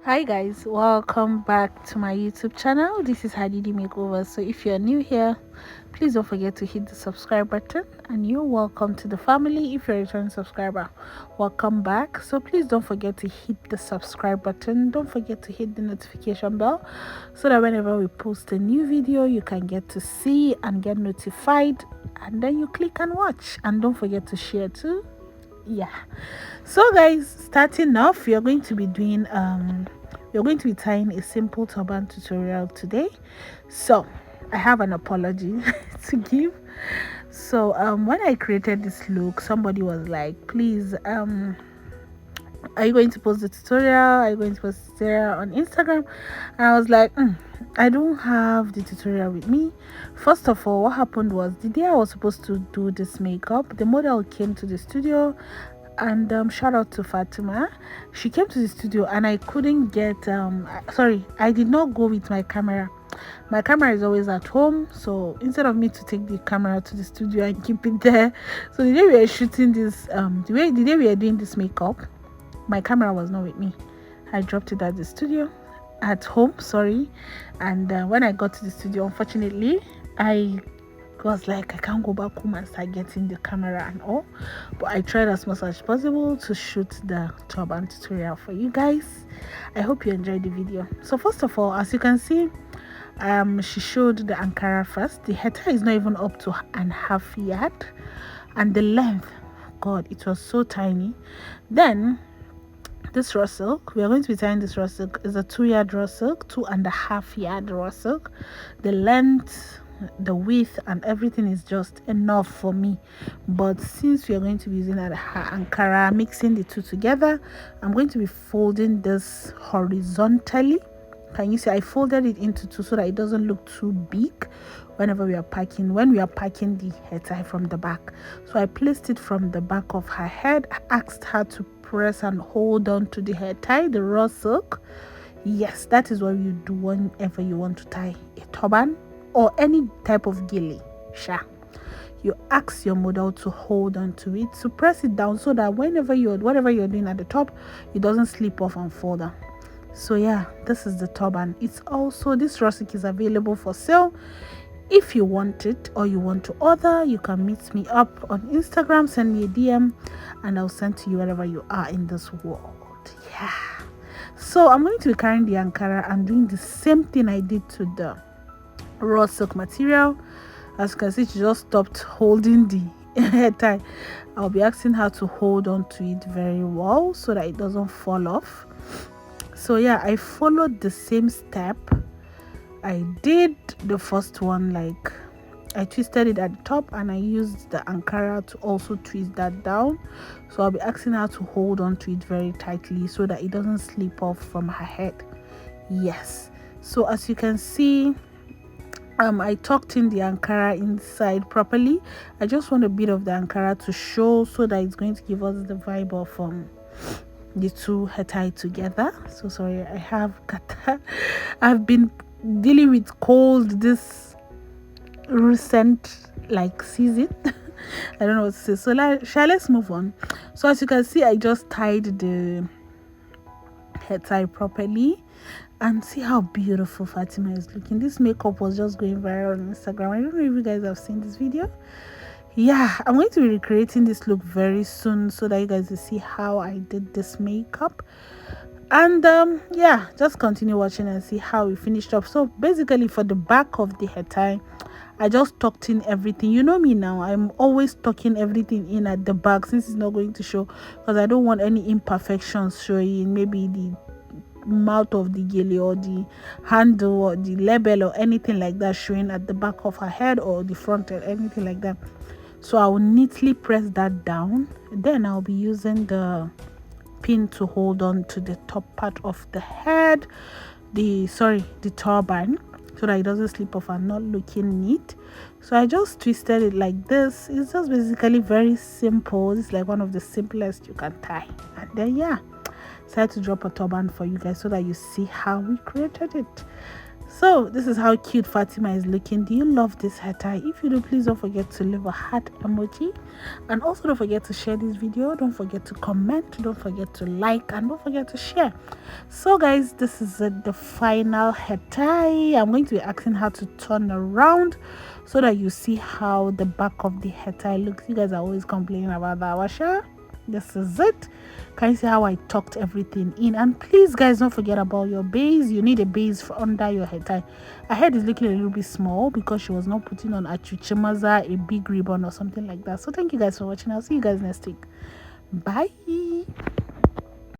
Hi guys, welcome back to my YouTube channel. This is Hadidi Makeover. So if you're new here, please don't forget to hit the subscribe button, and you're welcome to the family. If you're a returning subscriber, welcome back. So please don't forget to hit the subscribe button. Don't forget to hit the notification bell so that whenever we post a new video, you can get to see and get notified, and then you click and watch. And don't forget to share too. Yeah, so guys, starting off, we're going to be tying a simple turban tutorial today. So I have an apology to give. So when I created this look, somebody was like, please, are you going to post the tutorial? Are you going to post the tutorial on Instagram? And I was like, I don't have the tutorial with me. First of all, what happened was the day I was supposed to do this makeup, the model came to the studio, and shout out to Fatima. She came to the studio and I couldn't get sorry, I did not go with my camera. My camera is always at home, so instead of me to take the camera to the studio and keep it there, so the day we were shooting this the day we were doing this makeup, my camera was not with me. I dropped it at the studio, at home, sorry. And when I got to the studio, unfortunately, I was like, I can't go back home and start getting the camera and all. But I tried as much as possible to shoot the turban tutorial for you guys. I hope you enjoyed the video. So first of all, as you can see, she showed the Ankara first. The hair tie is not even up to an half yard, and the length, God, it was so tiny. Then this raw silk, we are going to be tying this raw silk, is a 2-yard raw silk, 2.5 yard raw silk. The length, the width and everything is just enough for me, but since we are going to be using Ankara, mixing the two together, I'm going to be folding this horizontally. Can you see I folded it into two so that it doesn't look too big when we are packing the hair tie from the back? So I placed it from the back of her head. I asked her to press and hold on to the hair tie, the raw silk. Yes, that is what you do whenever you want to tie a turban or any type of gilly. You ask your model to hold on to it, to press it down so that whatever you're doing at the top, it doesn't slip off and fall down. So yeah, this is the turban. It's also, this rawsilk is available for sale. If you want it or you want to order, you can meet me up on Instagram, send me a DM, and I'll send to you wherever you are in this world. Yeah, so I'm going to be carrying the Ankara and doing the same thing I did to the raw silk material. As you can see, she just stopped holding the hair tie. I'll be asking her to hold on to it very well so that it doesn't fall off. So yeah, I followed the same step I did the first one. Like, I twisted it at the top and I used the Ankara to also twist that down. So I'll be asking her to hold on to it very tightly so that it doesn't slip off from her head. Yes, so as you can see, I tucked in the Ankara inside properly. I just want a bit of the Ankara to show so that it's going to give us the vibe of the two hair tie together. So sorry, I have kata. I've been dealing with cold this recent season. I don't know what to say. So let's move on. So as you can see, I just tied the hair tie properly, and see how beautiful Fatima is looking. This makeup was just going viral on Instagram. I don't know if you guys have seen this video. Yeah, I'm going to be recreating this look very soon so that you guys will see how I did this makeup. And yeah, just continue watching and see how we finished up. So basically, for the back of the hair tie, I just tucked in everything. You know me now, I'm always tucking everything in at the back since it's not going to show, because I don't want any imperfections showing, maybe the mouth of the gilly or the handle or the label or anything like that showing at the back of her head or the front or anything like that. So I will neatly press that down. Then I'll be using the pin to hold on to the top part of the head, the turban, so that it doesn't slip off and not looking neat. So I just twisted it like this. It's just basically very simple. It's like one of the simplest you can tie. And then yeah, decided to drop a turban for you guys so that you see how we created it. So this is how cute Fatima is looking. Do you love this hair tie? If you do, please don't forget to leave a heart emoji, and also don't forget to share this video. Don't forget to comment, don't forget to like, and don't forget to share. So guys, this is the final hair tie. I'm going to be asking her to turn around so that you see how the back of the hair tie looks. You guys are always complaining about that, Washa. This is it. Can you see how I tucked everything in? And please guys, don't forget about your base. You need a base for under your hair tie. Her head is looking a little bit small because she was not putting on a chuchimaza, a big ribbon or something like that. So thank you guys for watching. I'll see you guys next week. Bye.